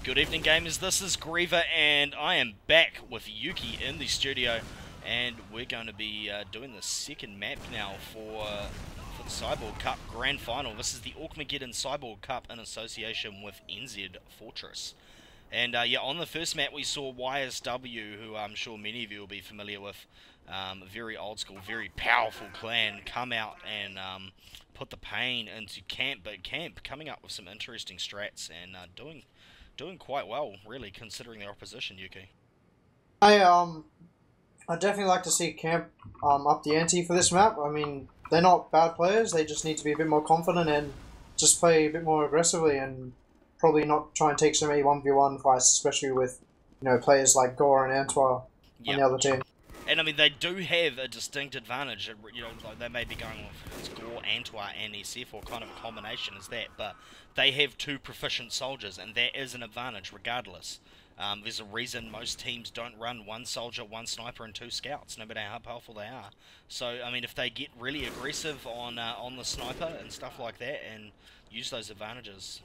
Good evening, gamers. This is Greaver, and I am back with Yuki in the studio, and we're going to be doing the second map now for the Cyborg Cup Grand Final. This is the Orkmageddon Cyborg Cup in association with NZ Fortress. And yeah, on the first map we saw YSW, who I'm sure many of you will be familiar with. A very old school, very powerful clan, come out and put the pain into Camp, but Camp coming up with some interesting strats and doing quite well, really, considering their opposition, Yuki. I definitely like to see Camp up the ante for this map. I mean, they're not bad players. They just need to be a bit more confident and just play a bit more aggressively and probably not try and take so many 1v1 fights, especially with players like Gore and Antoine on the other team. And I mean, they do have a distinct advantage. Like they may be going with it's Gore, Antoine, and SF, or kind of a combination as that, but they have two proficient soldiers, and that is an advantage regardless. There's a reason most teams don't run one soldier, one sniper, and two scouts, no matter how powerful they are. So, I mean, if they get really aggressive on the sniper and stuff like that, and use those advantages,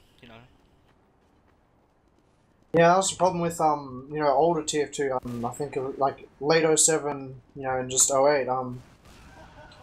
Yeah, that was the problem with older TF2. I think like late 07, and just 08.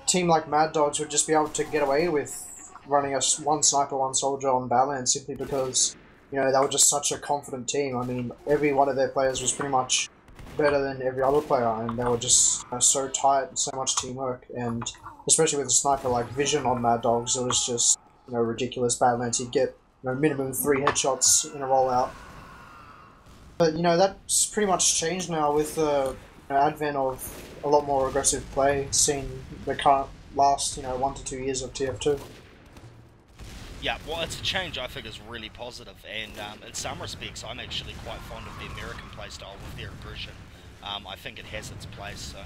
Team like Mad Dogs would just be able to get away with running one sniper, one soldier on Badlands simply because they were just such a confident team. I mean, every one of their players was pretty much better than every other player, and they were just so tight, so much teamwork, and especially with a sniper like Vision on Mad Dogs, it was just ridiculous. Badlands, you'd get minimum 3 headshots in a rollout. But that's pretty much changed now with the advent of a lot more aggressive play seen the current last 1 to 2 years of TF2. Yeah, well, it's a change I think is really positive, and in some respects I'm actually quite fond of the American playstyle with their aggression. I think it has its place, so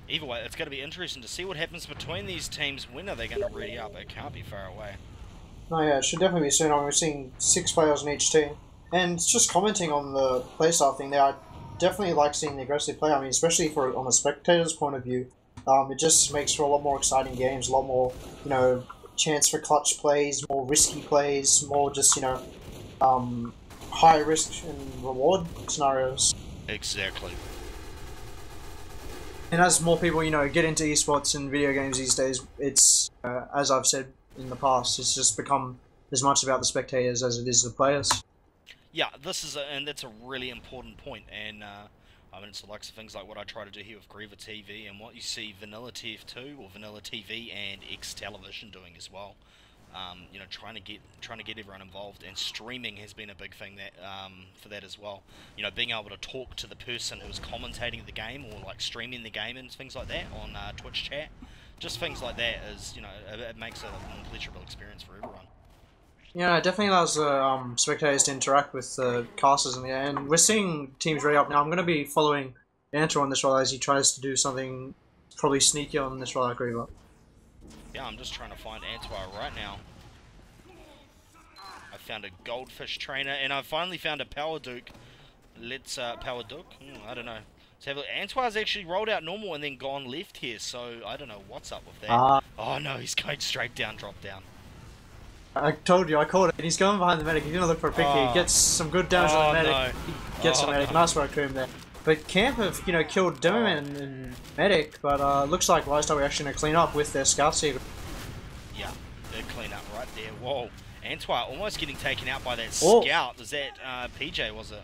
either way, it's going to be interesting to see what happens between these teams. When are they going to ready up? It can't be far away. No, yeah, it should definitely be soon. We're seeing 6 players in each team. And just commenting on the playstyle thing there, I definitely like seeing the aggressive play. I mean, especially on a spectator's point of view, it just makes for a lot more exciting games, a lot more, chance for clutch plays, more risky plays, more just, high risk and reward scenarios. Exactly. And as more people, get into esports and video games these days, it's, as I've said in the past, it's just become as much about the spectators as it is the players. Yeah, and that's a really important point, and I mean, it's the likes of things like what I try to do here with GreaverTV, and what you see Vanilla TF2 or Vanilla TV and X Television doing as well. Trying to get everyone involved, and streaming has been a big thing that for that as well. Being able to talk to the person who's commentating the game or like streaming the game and things like that on Twitch chat, just things like that is it makes it a more pleasurable experience for everyone. Yeah, it definitely allows spectators to interact with the casters in the air, and we're seeing teams ready up now. I'm going to be following Antoine on this role as he tries to do something probably sneaky on this role at Greaver. Yeah, I'm just trying to find Antoine right now. I found a goldfish trainer, and I finally found a power duke. Let's power duke? I don't know. Let's have a look. Antoine's actually rolled out normal and then gone left here, so I don't know what's up with that. Oh no, he's going straight down, drop down. I told you, I called it, and he's going behind the medic. He's going to look for a pick here. He gets some good damage on the medic. No. He gets some medic. Nice work to him there. But Camp have, killed Demoman and medic, but looks like YSW are actually going to clean up with their scout seeker. Yeah, they clean up right there. Whoa. Antoine almost getting taken out by that scout. Was that PJ, was it?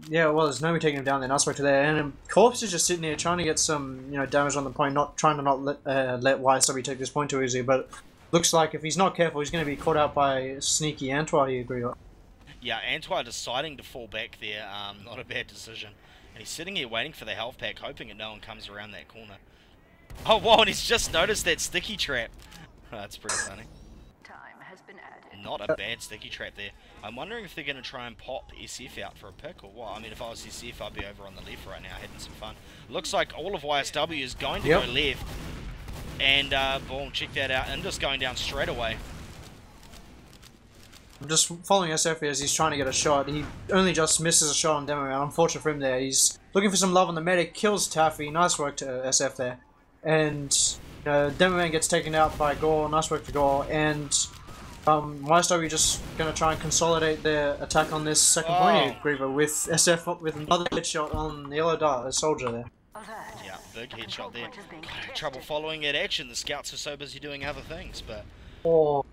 Yeah, it was. Nomi taking him down there. Nice work to there. And Corpse is just sitting here trying to get some, damage on the point, trying to not let YSW take this point too easy, but looks like if he's not careful, he's going to be caught out by sneaky Antoine, you agree? Yeah, Antoine deciding to fall back there, not a bad decision. And he's sitting here waiting for the health pack, hoping that no one comes around that corner. Oh, wow, and he's just noticed that sticky trap. Oh, that's pretty funny. Time has been added. Not a bad sticky trap there. I'm wondering if they're going to try and pop SF out for a pick or what. I mean, if I was SF, I'd be over on the left right now, having some fun. Looks like all of YSW is going to go left. And, boom, check that out, and just going down straight away. I'm just following SF as he's trying to get a shot. He only just misses a shot on Demo Man. Unfortunate for him there. He's looking for some love on the medic, kills Taffy. Nice work to SF there. And Demo Man gets taken out by Gore. Nice work to Gore. And YSW just going to try and consolidate their attack on this second point here, Greaver, with SF with another headshot on the yellow dart, a soldier there. Yeah, big headshot there. Trouble following it action. The scouts are so busy doing other things, but... Oh,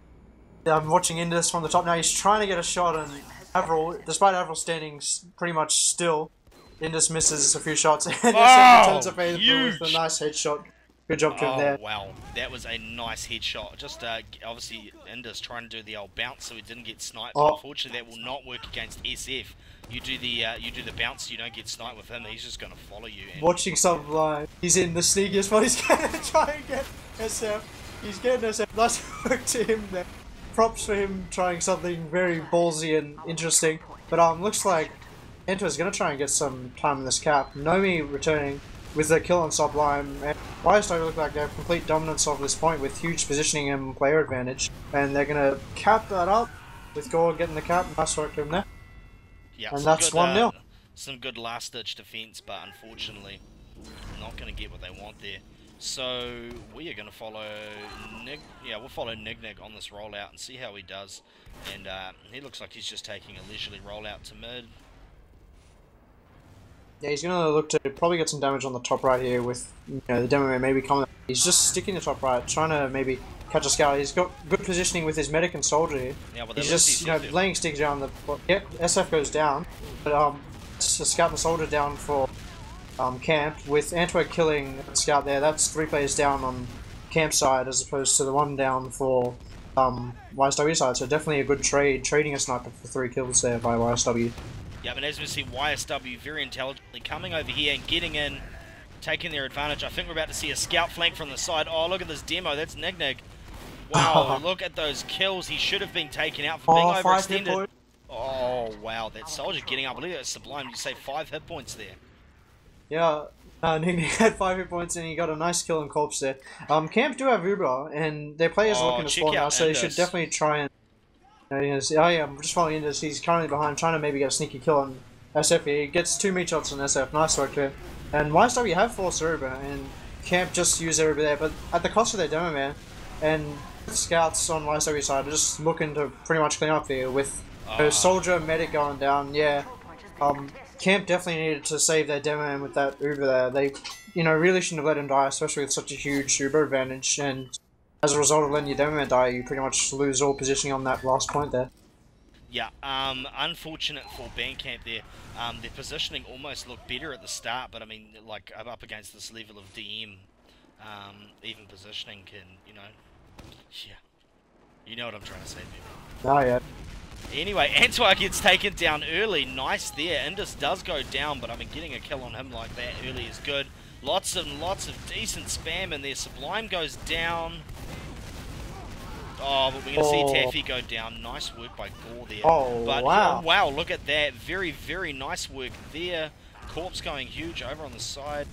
yeah, I'm watching Indus from the top now. He's trying to get a shot, and Avril, despite Avril standing pretty much still, Indus misses a few shots, and SF turns up with a nice headshot. Good job to him there. Oh, wow. That was a nice headshot. Just, obviously, Indus trying to do the old bounce so he didn't get sniped. Oh. Unfortunately, that will not work against SF. You do the bounce, you don't get sniped with him. He's just going to follow you. And Watching Sublime, he's in the sneakiest spot. He's going to try and get SF. He's getting SF. Nice work to him there. Props for him trying something very ballsy and interesting. But looks like Ento's going to try and get some time in this cap. Nomi returning with the kill on Sublime, and YSW look like they have complete dominance of this point with huge positioning and player advantage, and they're going to cap that up with Gore getting the cap. Nice work to him there. Yeah, and that's 1-0. Some good last-ditch defense, but unfortunately not going to get what they want there. So we are going to follow Nig. Yeah, we'll follow Nig on this rollout and see how he does. And he looks like he's just taking a leisurely rollout to mid. Yeah, he's going to look to probably get some damage on the top right here with the demo man maybe coming. He's just sticking the top right, trying to maybe catch a scout. He's got good positioning with his medic and soldier here. Yeah, well, he's just laying sticks around the... Yep, SF goes down, but it's a scout and soldier down for camp. With Antwerp killing the scout there, that's 3 players down on camp side as opposed to the 1 down for YSW side. So definitely a good trade, trading a sniper for 3 kills there by YSW. Yeah, but as we see, YSW very intelligently coming over here and getting in, taking their advantage. I think we're about to see a scout flank from the side. Oh, look at this demo. That's Nig. Wow, look at those kills. He should have been taken out for being overextended. Oh, wow. That soldier getting up. Look at that Sublime. You say 5 hit points there. Yeah, Nig had 5 hit points and he got a nice kill on corpse there. Camp do have Uber, and their players are looking to spawn now, so they should definitely try and... Oh yeah, I'm just following Indus. He's currently behind, trying to maybe get a sneaky kill on SF here. He gets 2 meat shots on SF. Nice work there. And YSW have forced Uber, and Camp just use Uber there, but at the cost of their demo man. And scouts on YSW side are just looking to pretty much clean up here with soldier medic going down. Yeah, Camp definitely needed to save their demo man with that Uber there. They, really shouldn't have let him die, especially with such a huge Uber advantage. And as a result of letting your demo man die, you pretty much lose all positioning on that last point there. Yeah, unfortunate for Bandcamp there. Their positioning almost looked better at the start, but I mean, like, up against this level of DM, even positioning can, yeah. You know what I'm trying to say, people. Oh, yeah. Anyway, Antwerp gets taken down early. Nice there. Indus does go down, but I mean, getting a kill on him like that early is good. Lots and lots of decent spam in there. Sublime goes down. Oh, but we're going to see Taffy go down. Nice work by Gore there. Oh, but, wow. Wow, look at that. Very, very nice work there. Corpse going huge over on the side.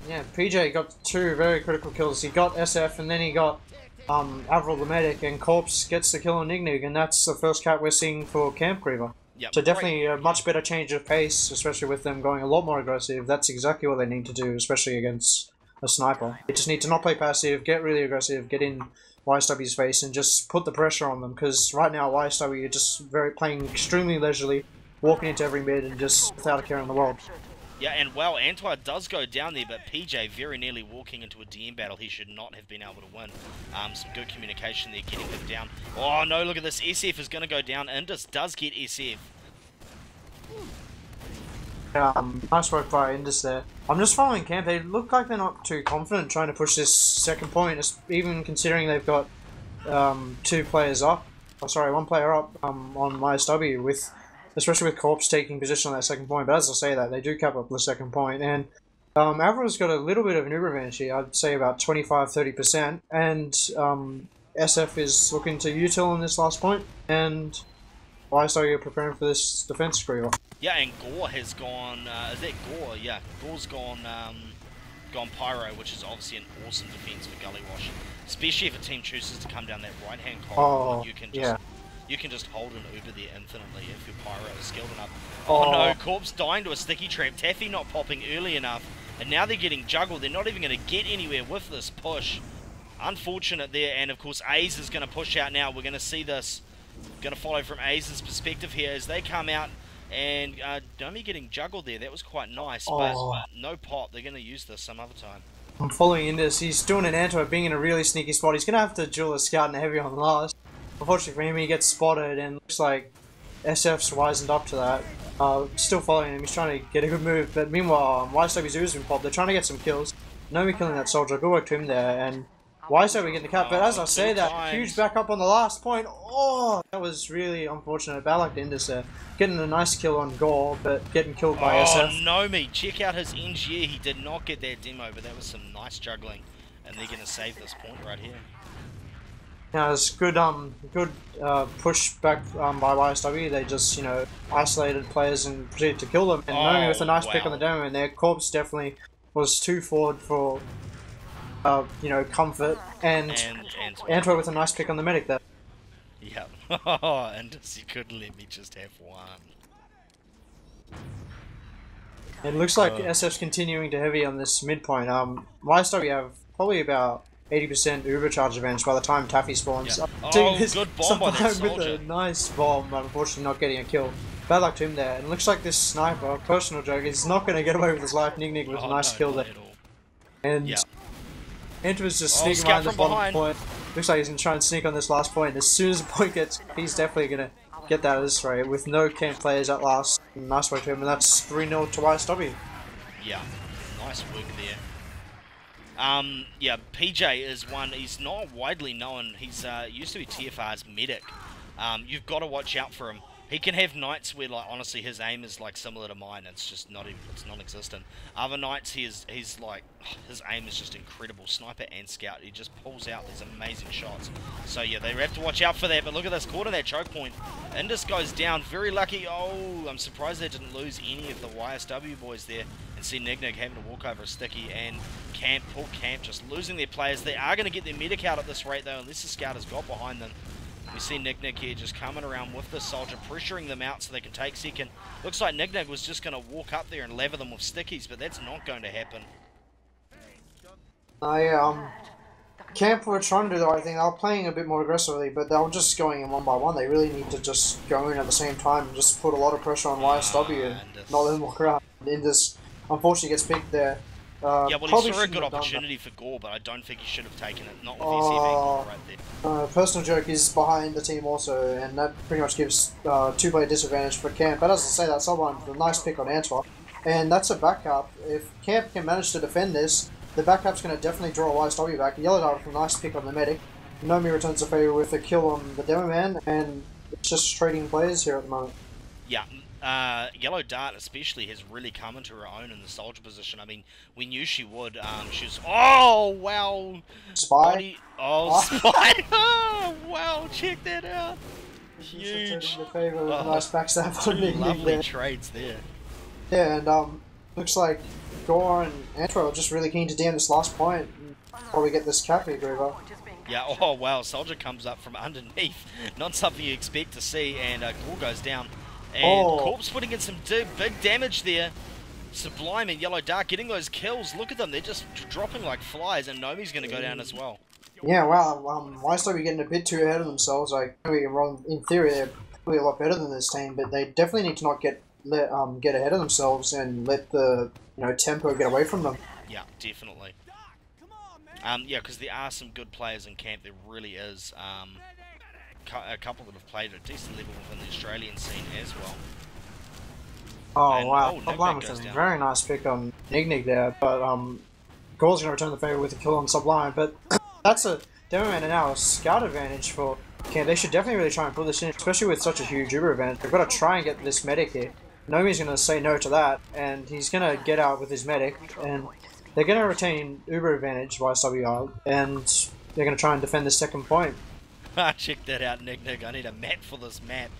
Yeah, PJ got 2 very critical kills. He got SF and then he got Avril the medic, and Corpse gets the kill on Nig, and that's the first cap we're seeing for Camp Greaver. Yep, so definitely a much better change of pace, especially with them going a lot more aggressive. That's exactly what they need to do, especially against a sniper. They just need to not play passive, get really aggressive, get in YSW's face, and just put the pressure on them, because right now YSW are just playing extremely leisurely, walking into every mid and just without a care in the world. Yeah, and well, Antwerp does go down there, but PJ very nearly walking into a DM battle he should not have been able to win. Some good communication there, getting him down. Oh no, look at this, SF is going to go down. Indus does get SF. Nice work by Indus there. I'm just following Camp. They look like they're not too confident trying to push this second point, even considering they've got 2 players up. Oh, sorry, 1 player up on YSW, especially with Corpse taking position on that second point. But as I say that, they do cap up the second point. And Avril's got a little bit of an Uber advantage here. I'd say about 25-30%. And SF is looking to util in this last point. And YSW are preparing for this defense Greaver. Yeah, and Gore has gone, is that Gore? Yeah, Gore's gone Pyro, which is obviously an awesome defense for Gully Wash. Especially if a team chooses to come down that right-hand corridor, you can just hold an Uber there infinitely if your Pyro is skilled enough. Oh no, Corpse dying to a sticky trap, Taffy not popping early enough, and now they're getting juggled. They're not even going to get anywhere with this push. unfortunate there, and of course A's is going to push out now. We're going to see this, going to follow from A's perspective here as they come out, and Domi getting juggled there. That was quite nice, but no pop. They're going to use this some other time. I'm following into this. He's doing an Anto, being in a really sneaky spot. He's going to have to duel a scout and a heavy on last. Unfortunately for him, he gets spotted, and looks like SF's wisened up to that. Still following him. He's trying to get a good move, but meanwhile, YSW's U's been popped. They're trying to get some kills. Nomi killing that soldier. Good work to him there, and YSW getting the cut. But as I say that, huge backup on the last point. Oh, that was really unfortunate. Bad luck to Indus there. Getting a nice kill on Gore, but getting killed by SF. Nomi, check out his NGE. He did not get that demo, but that was some nice juggling, and they're going to save this point right here. Yeah, it's good push back by YSW. They just, you know, isolated players and proceeded to kill them. And Nomi with a nice pick on the demo, and their corpse definitely was too forward for, you know, comfort. And Antwerp with a nice pick on the medic there. Yep. And you couldn't let me just have one. It looks like SF's continuing to heavy on this midpoint. YSW have probably about 80% Uber charge advantage by the time Taffy spawns. Yeah. Good bomb by that soldier. With a nice bomb, but unfortunately not getting a kill. Bad luck to him there. And it looks like this sniper, personal joke, is not going to get away with his life. Nig with a nice kill there. And Enter's just sneaking around the bottom point. Looks like he's going to try and sneak on this last point. As soon as the point gets, he's definitely going to get that at this rate. With no camp players at last. Nice work to him, and that's 3-0 to YSW. Yeah, nice work there. Yeah, PJ is one, he's not widely known. He's used to be TFR's medic. You've got to watch out for him. He can have nights where, like, honestly, his aim is like similar to mine. It's just not even, it's non-existent. Other nights, he's like, his aim is just incredible. Sniper and scout, he just pulls out these amazing shots. So yeah, they have to watch out for that. But look at this, caught in that choke point. Indus goes down, very lucky. Oh, I'm surprised they didn't lose any of the YSW boys there. And see Nig having to walk over a sticky, and poor Camp just losing their players. They are going to get their medic out at this rate though, unless the scout has got behind them. We see Nig here just coming around with the soldier, pressuring them out so they can take second. Looks like Nig was just going to walk up there and lever them with stickies, but that's not going to happen. Camp were trying to do the right thing. They were playing a bit more aggressively, but they were just going in one by one. They really need to just go in at the same time and just put a lot of pressure on YSW and not let them walk around. Indus unfortunately gets picked there. Yeah, well, he saw a good opportunity for Gore, but I don't think he should have taken it. Not with esea-i right there. Personal joke is behind the team also, and that pretty much gives two-player disadvantage for Camp. But as I say, that's someone with a nice pick on Antwerp, and that's a backup. If Camp can manage to defend this, the backup's going to definitely draw YSW back. Yellow Dart with a nice pick on the medic. Nomi returns the favour with a kill on the demo man, and it's just trading players here at the moment. Yeah. Yellow Dart especially has really come into her own in the soldier position. I mean, we knew she would. She was... Oh, wow! Spy? Spy! Oh, wow, check that out! Huge! The favour with a nice backstab on Nig lovely trades there. Yeah, and looks like Gore and Antwerp are just really keen to DM this last point before we get this cap here, Greaver. Yeah, oh wow, soldier comes up from underneath. Not something you expect to see, and Gore goes down. And Corpse putting in some big damage there. Sublime and Yellow Dark getting those kills. Look at them, they're just dropping like flies, and Nomi's going to go down as well. Yeah, wow, YSW getting a bit too ahead of themselves. Like, in theory, they're probably a lot better than this team, but they definitely need to not get ahead of themselves and let the tempo get away from them. Yeah, definitely. Yeah, because there are some good players in camp. There really is. A couple that have played at a decent level within the Australian scene as well. Oh wow, Sublime with a very nice pick on Nig there, but Gore's going to return the favour with a kill on Sublime, but that's a demo man and now a scout advantage for Camp. They should definitely really try and pull this in, especially with such a huge Uber advantage. They've got to try and get this medic here. Nomi's going to say no to that, and he's going to get out with his medic, and they're going to retain Uber advantage YSW, and they're going to try and defend the second point. Check that out, Nig. I need a map for this map.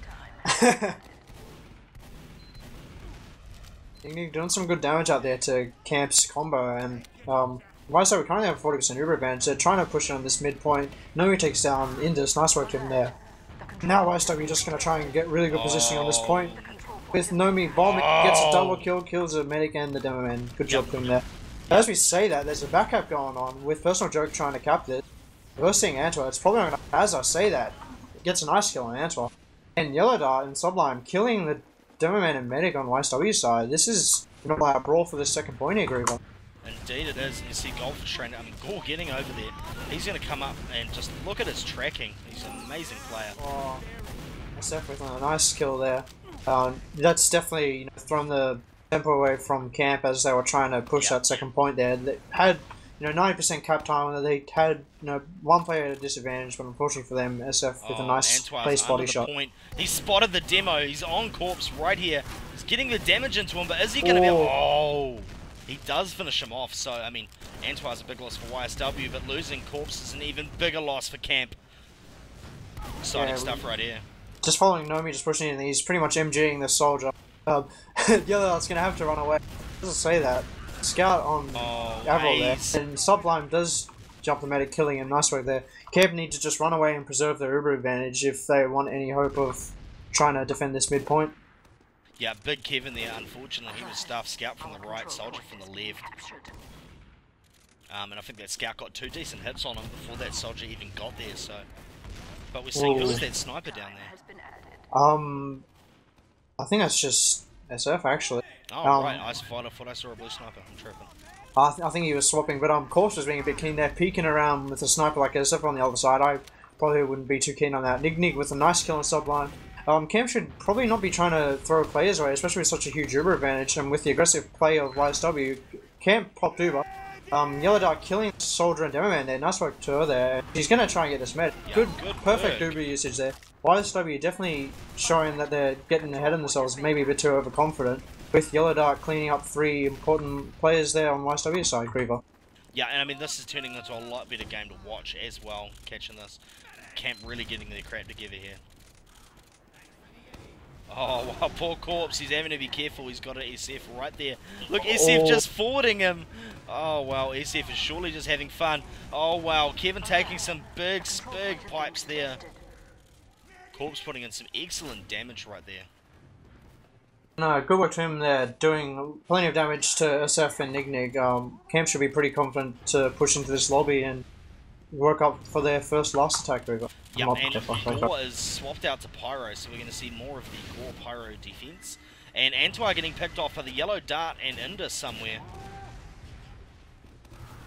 Nig doing some good damage out there to Camp's combo, and YSW currently have 40% Uber advantage. They're trying to push on this midpoint. Nomi takes down Indus. Nice work to him there. Now YSW just going to try and get really good positioning on this point. With Nomi bombing, gets a double kill, kills the medic and the demo man. Good job to him there. As we say that, there's a backup going on with Personal Joke trying to cap this. versing Antwa. It's probably not gonna, as I say that, it gets a nice kill on Antwa. And Yellow Dart and Sublime killing the Demoman and Medic on YSW side. This is not like a brawl for the second point here, Greaver. Indeed it is. You see Golf trainer, Gore getting over there. He's going to come up and just look at his tracking. He's an amazing player. Oh, that's definitely a nice kill there. That's definitely thrown the tempo away from Camp as they were trying to push that second point there. They had 90% cap time, and they had one player at a disadvantage, but unfortunately for them, SF with a nice place body shot. Point. He spotted the demo. He's on Corpse right here. He's getting the damage into him, but is he going to be able... Oh, he does finish him off. So, I mean, Antoine's a big loss for YSW, but losing Corpse is an even bigger loss for Camp. Exciting stuff right here. Just following Nomi, just pushing in, he's pretty much MGing the soldier. The other that's going to have to run away. Doesn't say that. Scout on Avril there, and Sublime does jump the medic, killing him. Nice work there. Camp need to just run away and preserve their Uber advantage if they want any hope of trying to defend this midpoint. Yeah, big Kevin there. Unfortunately, he was staff scout from the right, soldier from the left. And I think that scout got 2 decent hits on him before that soldier even got there. So, but we're seeing who's that sniper down there? I think that's just SF actually. Oh, right, I thought I saw a blue sniper. I'm tripping. I think he was swapping, but Corpse was being a bit keen there, peeking around with a sniper like SF on the other side. I probably wouldn't be too keen on that. Nig with a nice kill on Sublime. Camp should probably not be trying to throw players away, especially with such a huge Uber advantage, and with the aggressive play of YSW. Camp popped Uber. Yellow Dart killing Soldier and Demoman there. Nice work to her there. She's going to try and get this med. Yeah, good perfect work. Uber usage there. YSW definitely showing that they're getting ahead of themselves, maybe a bit too overconfident, with Yellow Dart cleaning up 3 important players there on YSW side, Greaver. Yeah, and I mean, this is turning into a lot better game to watch as well, catching this. Camp really getting their crap together here. Oh, wow, poor Corpse, he's having to be careful, he's got an SF right there. Look, SF just forwarding him. Oh, wow, SF is surely just having fun. Oh, wow, Kevin taking some big pipes there. Corpse putting in some excellent damage right there. No, good work to him there, doing plenty of damage to SF and Nig. Camp should be pretty confident to push into this lobby and work up for their first last attack, Greaver. Yeah, and Gore is swapped out to Pyro, so we're going to see more of the Gore Pyro defense. And Antoine getting picked off by the Yellow Dart and Indus somewhere.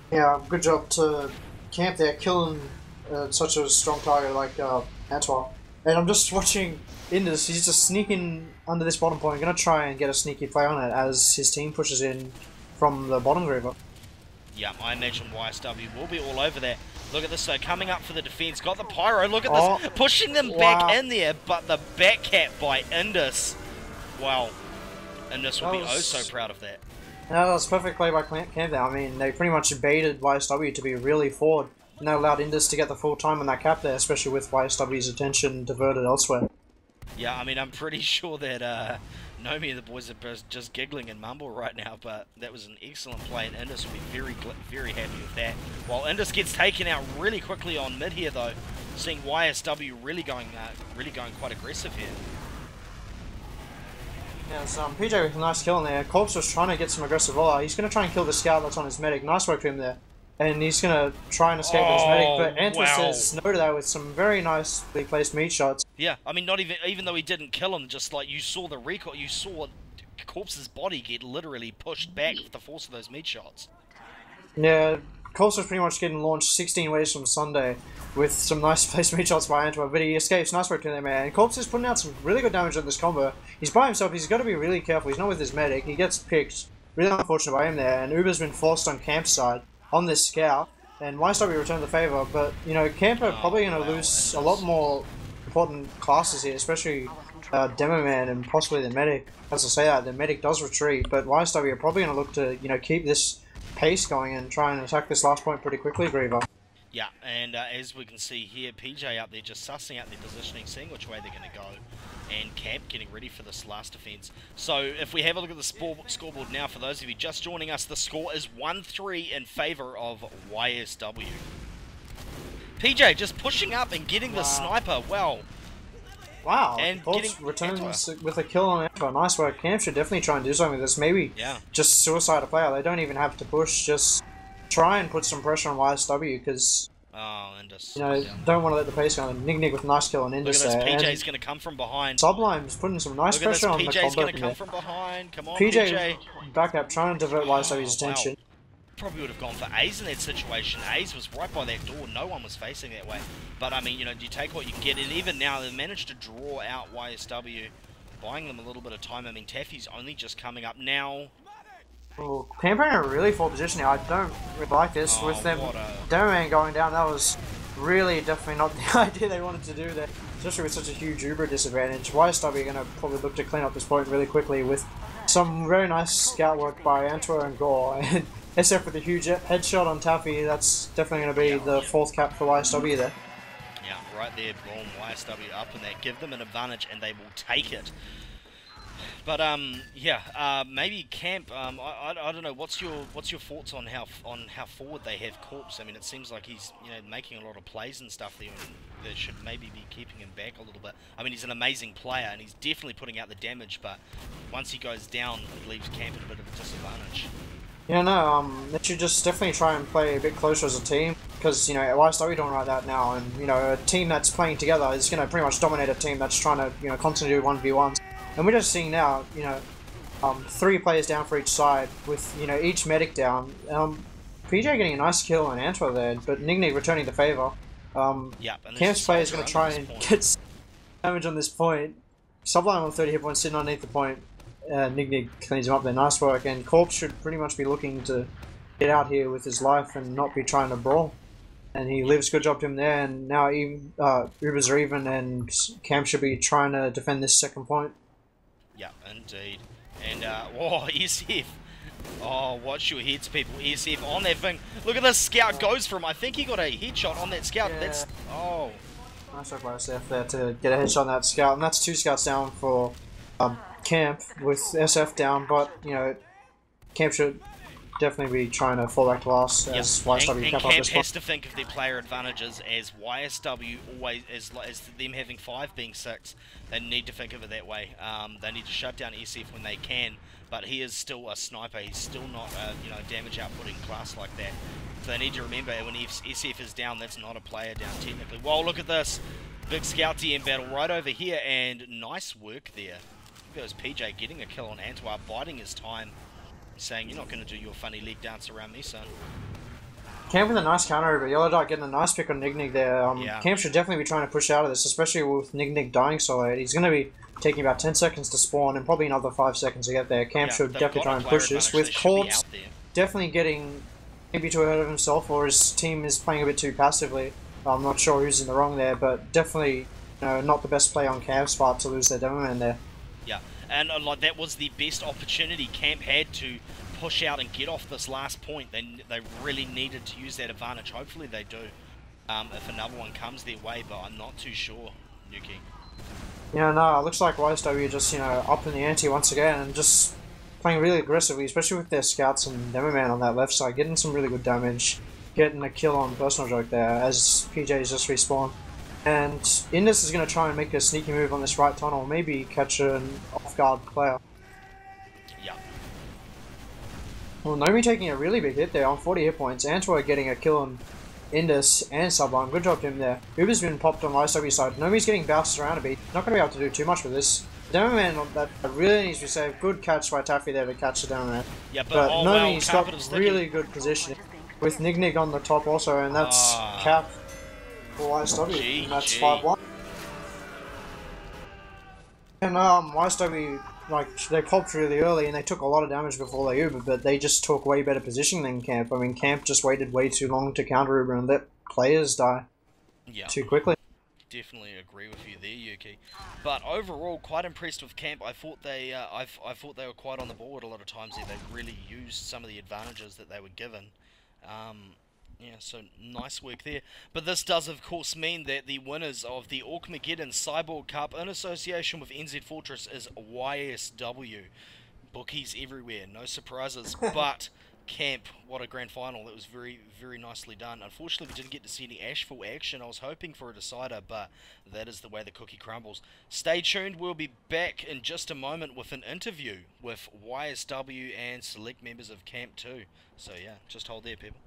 Yeah, good job to Camp there, killing such a strong target like Antoine. And I'm just watching Indus, he's just sneaking under this bottom point, going to try and get a sneaky play on it as his team pushes in from the bottom, Greaver. Yeah, I imagine YSW will be all over that. Look at this, though, coming up for the defense. Got the Pyro, look at this. Pushing them back in there, but the back cap by Indus. Wow. Indus will be oh so proud of that. Yeah, that was a perfect play by Camp there. I mean, they pretty much baited YSW to be really forward, and they allowed Indus to get the full time on that cap there, especially with YSW's attention diverted elsewhere. Yeah, I mean, I'm pretty sure that Nomi and the boys are just giggling and mumble right now, but that was an excellent play, and Indus will be very happy with that. While Indus gets taken out really quickly on mid here, though, seeing YSW really going quite aggressive here. Yeah, it's PJ with a nice kill in there. Corpse was trying to get some aggressive roller. He's going to try and kill the scout that's on his medic. Nice work to him there. And he's going to try and escape with his medic, but Antoine says no to that with some very nicely placed meat shots. Yeah, I mean, not even though he didn't kill him, just like you saw the recoil, you saw Corpse's body get literally pushed back with the force of those meat shots. Yeah, Corpse was pretty much getting launched 16 ways from Sunday with some nice placed meat shots by Antoine, but he escapes. Nice work to him, man. And Corpse is putting out some really good damage on this combo. He's by himself, he's got to be really careful. He's not with his medic, he gets picked. Really unfortunate by him there, and Uber's been forced on Camp's side on this scout, and YSW returned the favour, but, Camp are probably going to lose a lot more important classes here, especially Demoman and possibly the medic. As I say that, the medic does retreat, but YSW are probably going to look to, keep this pace going and try and attack this last point pretty quickly, Greaver. Yeah, and as we can see here, PJ up there just sussing out their positioning, seeing which way they're going to go, and Camp getting ready for this last defense. So if we have a look at the scoreboard now, for those of you just joining us, the score is 1-3 in favour of YSW. PJ just pushing up and getting the sniper, wow. Wow, and Corpse returns with a kill on Antoine. Nice work. Camp should definitely try and do something with this. Maybe just suicide a player. They don't even have to push. Just try and put some pressure on YSW because Oh, Indus. You know, don't want to let the pace go. Nig with a nice kill on Indus Look at there. this, PJ's going to come from behind. Sublime's putting some nice Look at this, pressure on the PJ's combo going to come from behind. Come on, PJ PJ. back up, trying to divert YSW's attention. Wow. Probably would have gone for A's in that situation. A's was right by that door. No one was facing that way. But, I mean, you know, you take what you can get. And even now, they've managed to draw out YSW, buying them a little bit of time. I mean, Taffy's only just coming up now. Well, Pamper in a really full position here. I don't really like this. With them Demoman going down, that was really definitely not the idea they wanted to do there. Especially with such a huge Uber disadvantage. YSW are going to probably look to clean up this point really quickly with some very nice scout work by Antwer and Gore. And SF with a huge headshot on Taffy, that's definitely going to be the fourth cap for YSW there. Yeah, right there, boom, YSW up in that. Give them an advantage and they will take it. But yeah, maybe Camp. I don't know. What's your thoughts on how forward they have Corpse? I mean, it seems like he's making a lot of plays and stuff there. And they should maybe be keeping him back a little bit. I mean, he's an amazing player and he's definitely putting out the damage. But once he goes down, it leaves Camp at a bit of a disadvantage. Yeah, no. They should just definitely try and play a bit closer as a team because YSW don't like that now, and a team that's playing together is going to pretty much dominate a team that's trying to constantly do 1v1s. And we're just seeing now, 3 players down for each side with, each medic down. PJ getting a nice kill on Antwer there, but Nig returning the favour. Camp's player is going to try and get damage on this point. Sublime on 30 hit points sitting underneath the point. Nig cleans him up there, nice work. And Corpse should pretty much be looking to get out here with his life and not be trying to brawl. And he lives, good job to him there. And now even Ubers are even, and Camp should be trying to defend this second point. Yeah, indeed. And, whoa, ESF. Oh, watch your heads, people. ESF on that thing. Look at this. Scout goes for him. I think he got a headshot on that Scout. Yeah. That's... Oh. Nice work by SF there to get a headshot on that Scout. And that's 2 Scouts down for Camp with SF down. But, Camp should definitely be trying to fall back to last as YSW and cap up Camp this has to think of their player advantages as YSW always, as them having 5 being 6. They need to think of it that way. They need to shut down SF when they can, but he is still a sniper. He's still not a damage outputting class like that. So they need to remember when SF is down, that's not a player down technically. Well, look at this. Big Scout TM battle right over here, and nice work there. Look at this PJ getting a kill on Antwer, biding his time, saying, you're not going to do your funny leg dance around me, son. Camp with a nice counter over. Yellow Dot getting a nice pick on Nig there. Camp should definitely be trying to push out of this, especially with Nig dying so late. He's going to be taking about 10 seconds to spawn and probably another 5 seconds to get there. Camp should definitely try and push this. With Corpse definitely getting maybe too ahead of himself, or his team is playing a bit too passively. I'm not sure who's in the wrong there, but definitely not the best play on Camp's part to lose their demo man there. Yeah, and like that was the best opportunity Camp had to push out and get off this last point. They really needed to use that advantage. Hopefully they do, if another one comes their way, but I'm not too sure, Yuki. Yeah, no, it looks like YSW just, up in the ante once again and just playing really aggressively, especially with their scouts and demo man on that left side, getting some really good damage, getting a kill on personal joke there as PJ's just respawned. And Indus is going to try and make a sneaky move on this right tunnel, maybe catch an off-guard player. Yeah. Well, Nomi taking a really big hit there on 40 hit points. Antwer getting a kill on Indus and Sublime. Good job to him there. Uber's been popped on YSW side. Nomi's getting bounced around a bit. Not going to be able to do too much with this. Demo Man that really needs to be saved. Good catch by Taffy there to catch the Demo Man. Yeah, but Nomi's got really good positioning with Nig on the top also, and that's cap for YSW, and that's 5-1. And YSW, they popped really early and they took a lot of damage before they Uber, but they just took way better position than Camp. I mean, Camp just waited way too long to counter Uber and let players die too quickly. Definitely agree with you there, Yuki. But overall, quite impressed with Camp. I thought they, I thought they were quite on the board a lot of times there. They really used some of the advantages that they were given. Yeah, so nice work there. But this does, of course, mean that the winners of the Orkmageddon Cyborg Cup in association with NZ Fortress is YSW. Bookies everywhere, no surprises. But Camp, what a grand final. That was very, very nicely done. Unfortunately, we didn't get to see any Ashful action. I was hoping for a decider, but that is the way the cookie crumbles. Stay tuned. We'll be back in just a moment with an interview with YSW and select members of Camp 2. So, yeah, just hold there, people.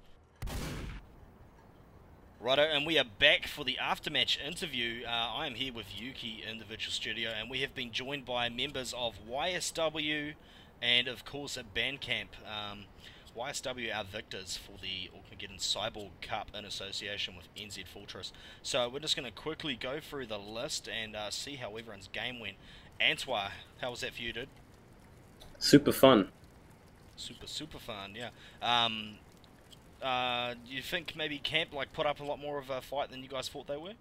Righto, and we are back for the aftermatch interview. I am here with Yuki in the virtual studio, and we have been joined by members of YSW and, of course, at Bandcamp. YSW are victors for the Auckland Cyborg Cup in association with NZ Fortress. So we're just going to quickly go through the list and see how everyone's game went. Antoine, how was that for you, dude? Super fun. Super fun, yeah. You think maybe Camp put up a lot more of a fight than you guys thought they would?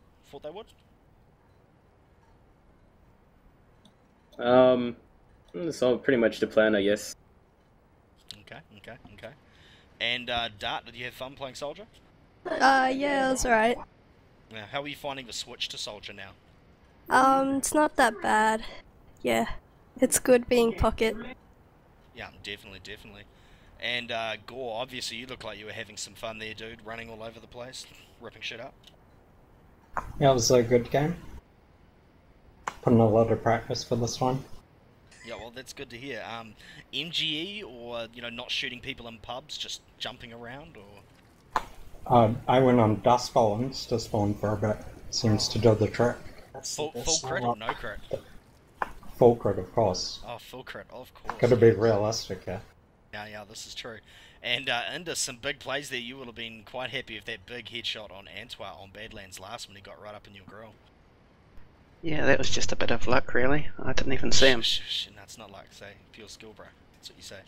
So pretty much the plan, I guess. Okay. And Dart, did you have fun playing Soldier? Yeah, it was alright. Yeah, how are you finding the switch to Soldier now? It's not that bad. Yeah, it's good being pocket. Yeah, definitely. And Gore, obviously you look like you were having some fun there, dude, running all over the place, ripping shit up. Yeah, it was a good game. Put in a lot of practice for this one. Yeah, well, that's good to hear. MGE, or, not shooting people in pubs, just jumping around, or...? I went on dust bones to spawn for a bit. Seems to do the trick. Full crit or no crit? Full crit, of course. Oh, full crit, of course. Gotta be realistic here. Yeah, this is true. And into some big plays there, you would have been quite happy with that big headshot on Antoine on Badlands last when he got right up in your grill. Yeah, that was just a bit of luck, really. I didn't even see him. No, it's not luck, say. Pure skill, bro. That's what you say.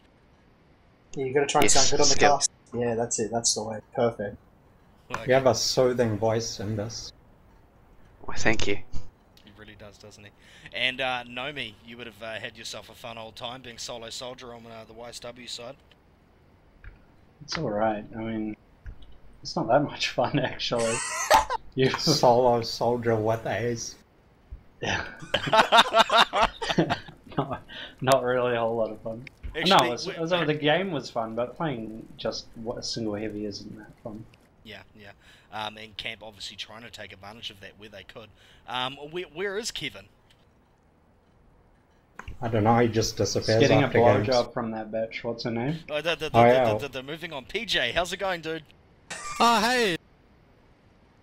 Yeah, you gotta try and sound good on the cast. Yeah, that's it. That's the way. Perfect. Okay. You have a soothing voice in this. Why, thank you. He really does, doesn't he? And Nomi, you would have had yourself a fun old time being solo soldier on the YSW side. It's alright. I mean, it's not that much fun, actually. You solo soldier with A's. Yeah. not really a whole lot of fun. Actually, The game was fun, but playing just a single heavy isn't that fun. Yeah. And Camp obviously trying to take advantage of that where they could. Where is Kevin? I don't know, he just disappears Getting after a games. blowjob from that bitch. What's her name? Moving on. PJ, how's it going, dude? Oh, hey!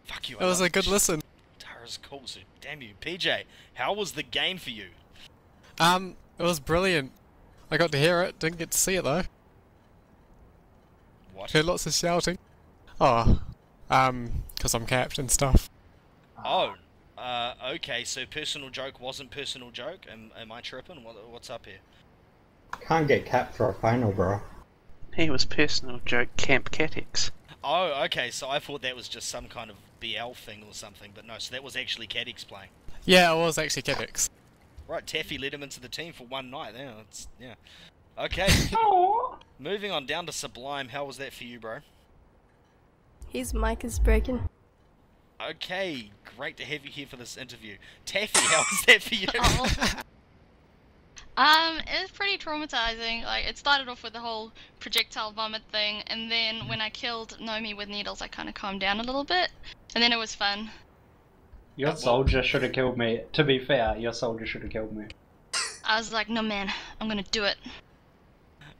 Fuck you. It was a good listen. Tara's cool, so damn you. PJ, how was the game for you? It was brilliant. I got to hear it, didn't get to see it though. What? Heard lots of shouting. Oh, cause I'm capped and stuff. Oh, okay, so personal joke wasn't personal joke? Am I tripping? What's up here? Can't get capped for a final, bro. He was personal joke Camp Catix. Oh, okay, so I thought that was just some kind of BL thing or something, but no, so that was actually Cadix playing. Yeah, it was actually Cadix. Right, Taffy led him into the team for one night. Yeah. Okay. Moving on down to Sublime. How was that for you, bro? His mic is broken. Okay, great to have you here for this interview. Taffy, how was that for you? It was pretty traumatizing. It started off with the whole projectile vomit thing, and then when I killed Nomi with needles, I kind of calmed down a little bit, and then it was fun. Your soldier should have killed me. To be fair, your soldier should have killed me. I was like, no man, I'm gonna do it.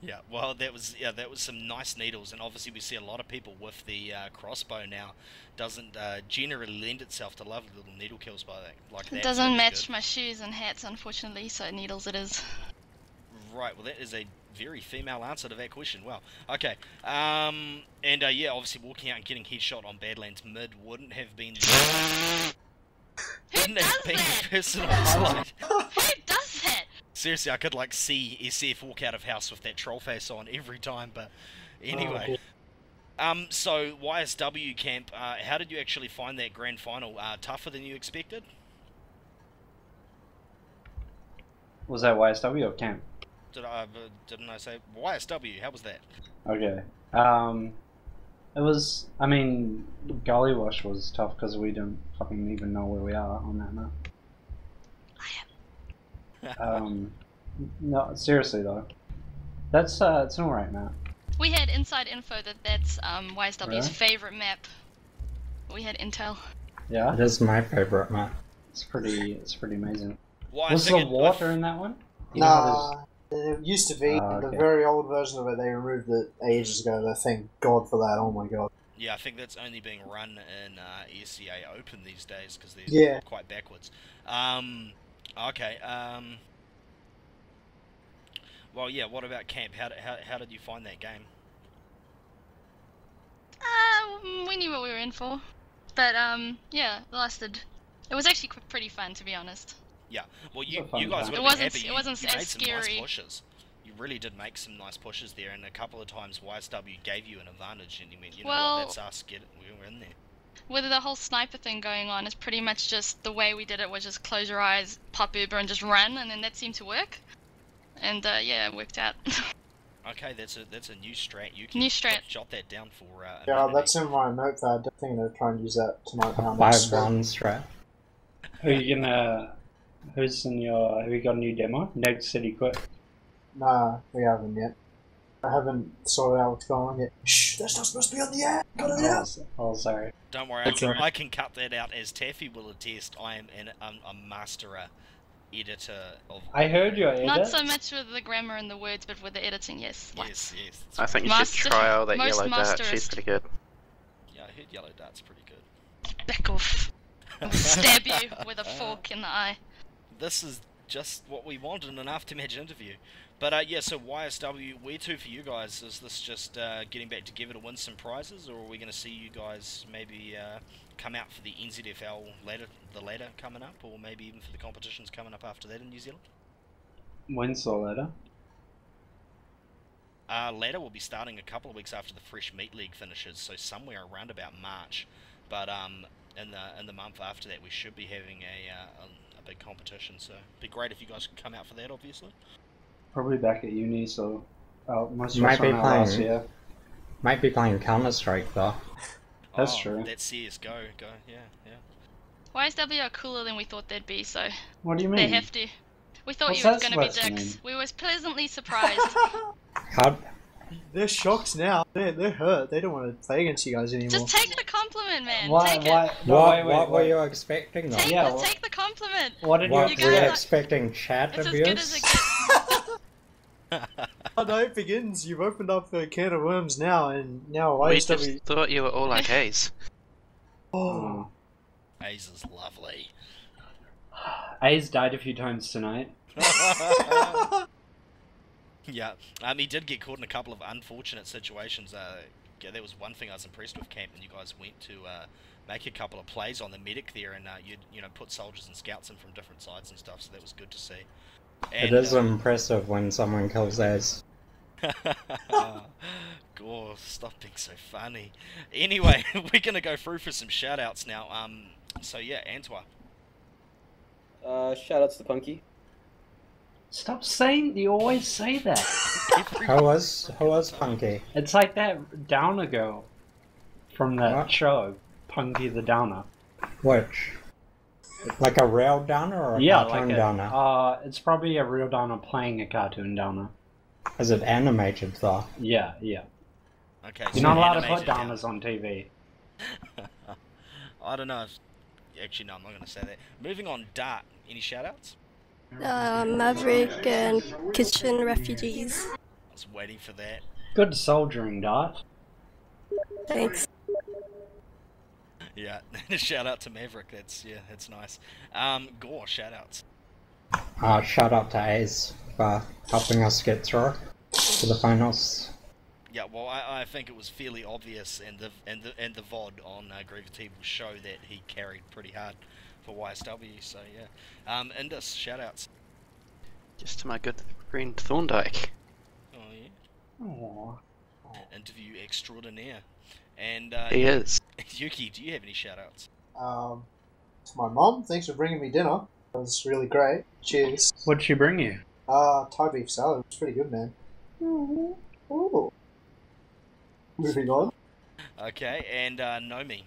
Yeah, well, that was some nice needles, and obviously we see a lot of people with the crossbow now. Doesn't generally lend itself to lovely little needle kills like that. It doesn't match my shoes and hats, unfortunately, so needles it is. Right, well that is a very female answer to that question. Wow. Okay. Yeah, obviously walking out and getting headshot on Badlands mid wouldn't have been personal highlight. Who does that? Seriously, I could see SF walk out of house with that troll face on every time, but anyway. So YSW Camp, how did you actually find that grand final? Tougher than you expected? Was that YSW or Camp? Didn't I say YSW? How was that? Okay. It was, Gully Wash was tough because we don't fucking even know where we are on that map. No, seriously though. It's an alright map. We had inside info that's YSW's Really? favorite map. We had intel. Yeah? It is my favourite map. It's pretty amazing. Well, Was there water in that one? You know how Nah, it used to be. Oh, The okay. very old version of it, they removed it ages ago. Thank God for that. Oh my God. Yeah, I think that's only being run in SEA Open these days because they're Yeah. quite backwards. Okay. Well, yeah. What about camp? How did you find that game? We knew what we were in for, but yeah, it was actually pretty fun, to be honest. Yeah. Well, It's you a fun you guys game. would It have been wasn't- happy. it wasn't You as made some scary. nice pushes. You really did make some nice pushes there, and a couple of times YSW gave you an advantage, and you went, you know Well- what, that's us. Get it. We were in there. With the whole sniper thing going on, it's pretty much just the way we did it was just close your eyes, pop Uber, and just run, and then that seemed to work. And yeah, it worked out. Okay, that's a new strat. You can New strat. jot that down for. Yeah, Amenity. that's in my notepad. I think they're trying to use that tonight. 5-1 strat. Who you gonna? Who's in your? Have you got a new demo? Neg City quit. Nah, we haven't yet. I haven't sorted out what's going on yet. Shh, that's not supposed to be on the air. Cut it out. Oh, sorry. Don't worry, That's alright. I can cut that out. As Taffy will attest, I am a master editor of. I heard your edit. Not so much with the grammar and the words, but with the editing, yes. Yes, yes. that's I think you Master- should try out that most yellow dart. She's masterist. pretty good. Yeah, I heard Yellow Dart's pretty good. Back off. I'll stab you with a fork in the eye. This is just what we wanted in an aftermatch interview. But yeah, so YSW, where to for you guys? Is this just getting back together to win some prizes, or are we going to see you guys maybe come out for the NZFL ladder coming up, or maybe even for the competitions coming up after that in New Zealand? When's the letter? Ladder will be starting a couple of weeks after the Fresh Meat League finishes, so somewhere around about March. But in the month after that, we should be having a big competition. So it'd be great if you guys could come out for that, obviously. Probably back at uni, so most of Might us be went out last playing- year. Might be playing Counter-Strike though. That's Oh, true. That's CS:GO, yeah. YSW are cooler than we thought they'd be, so What do you they're mean? hefty. We thought What's you were that going to be supposed to dicks. mean? We was pleasantly surprised. How? They're shocked now. They're hurt. They don't want to play against you guys anymore. Just take the compliment, man. Why? Take Why? it. No, What wait. were you expecting though? Take, Yeah, the, what- take the compliment. What did What you guys were you are- expecting? Chat It's as abuse? good as it gets. Oh no, it begins. You've opened up a can of worms now, and now We YSW. just thought you were all like A's. Oh, Ace is lovely. A's died a few times tonight. Yeah, he did get caught in a couple of unfortunate situations. Yeah, that was one thing I was impressed with, Camp, and you guys went to make a couple of plays on the medic there, and you know put soldiers and scouts in from different sides and stuff. So that was good to see. It And, is impressive when someone kills Ace. Gore, stop being so funny. Anyway, we're gonna go through for some shout-outs now. So yeah, Antwa. Shoutouts to Punky. Stop saying. You always say that. Who was Punky? It's like that Downer girl from that What? show, Punky the Downer. Which? Like a real downer or a Yeah, cartoon like downer? it's probably a real Downer playing a cartoon Downer. Is it animated though? Yeah. Okay, You're not allowed to put animated Downers on TV. I don't know. Actually, no, I'm not gonna say that. Moving on, Dart. Any shout-outs? Maverick and Kitchen Refugees. I was waiting for that. Good soldiering, Dart. Thanks. Yeah, shout out to Maverick. That's nice. Gore, shout outs. Shout out to Ace for helping us get through to the finals. Yeah, well, I think it was fairly obvious, and the VOD on GreaverTV will show that he carried pretty hard for YSW. So yeah, Indus, shout outs. Just to my good friend Thorndike. Oh yeah, Aww. interview extraordinaire. And He is. Yuki, do you have any shout outs? to my mom, thanks for bringing me dinner. It was really great. Cheers. What'd she bring you? Thai beef salad. It's pretty good, man. Ooh. Moving on. Okay, and Nomi.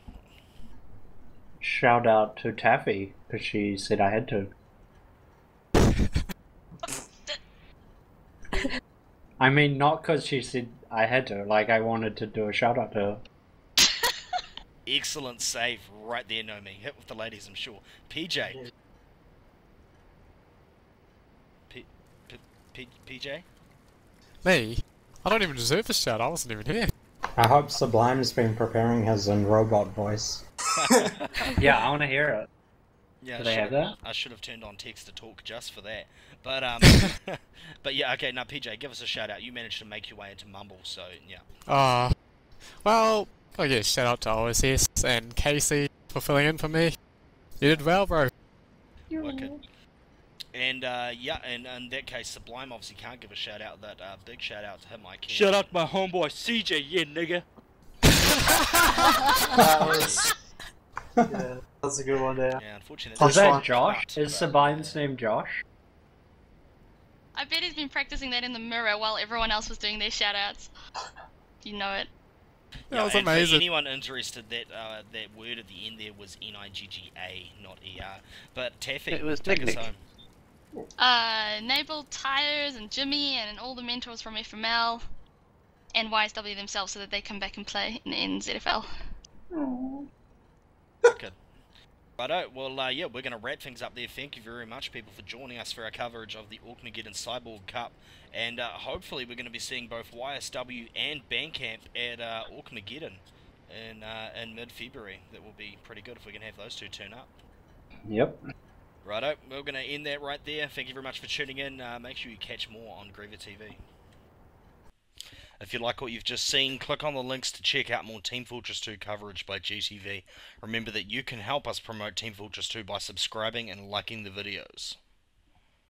Shout out to Taffy, because she said I had to. I mean, not because she said I had to, like I wanted to do a shout out to her. Excellent save right there, Nomi. Hit with the ladies, I'm sure. PJ. PJ? Me? I don't even deserve a shout. I wasn't even here. I hope Sublime's been preparing his in robot voice. Yeah, I want to hear it. Yeah, Do they have that? I should have turned on text to talk just for that. But but yeah, okay. Now PJ, give us a shout out. You managed to make your way into Mumble, so yeah. Well, I guess shout out to OSS and Casey for filling in for me. You did well, bro. Wicked. And yeah, and in that case, Sublime obviously can't give a shout out. That big shout out to him, I can. Shout out to my homeboy CJ, yeah, nigga. Yeah, that's a good one there. Yeah, unfortunately. Is that Josh? Is Sublime's name Josh? I bet he's been practicing that in the mirror while everyone else was doing their shoutouts. You know it. That was and amazing. For anyone interested, that that word at the end there was Nigga, not ER. But Taffy, It was take us Nick. home. Nabel, Tires, and Jimmy, and all the mentors from FML, and YSW themselves, so that they come back and play in ZFL. Good. Righto, well, yeah, we're going to wrap things up there. Thank you very much, people, for joining us for our coverage of the Orkmageddon Cyborg Cup. And hopefully we're going to be seeing both YSW and Bandcamp at Orkmageddon in mid-February. That will be pretty good if we can have those two turn up. Yep. Righto, we're going to end that right there. Thank you very much for tuning in. Make sure you catch more on GreaverTV. If you like what you've just seen, click on the links to check out more Team Fortress 2 coverage by GTV. Remember that you can help us promote Team Fortress 2 by subscribing and liking the videos.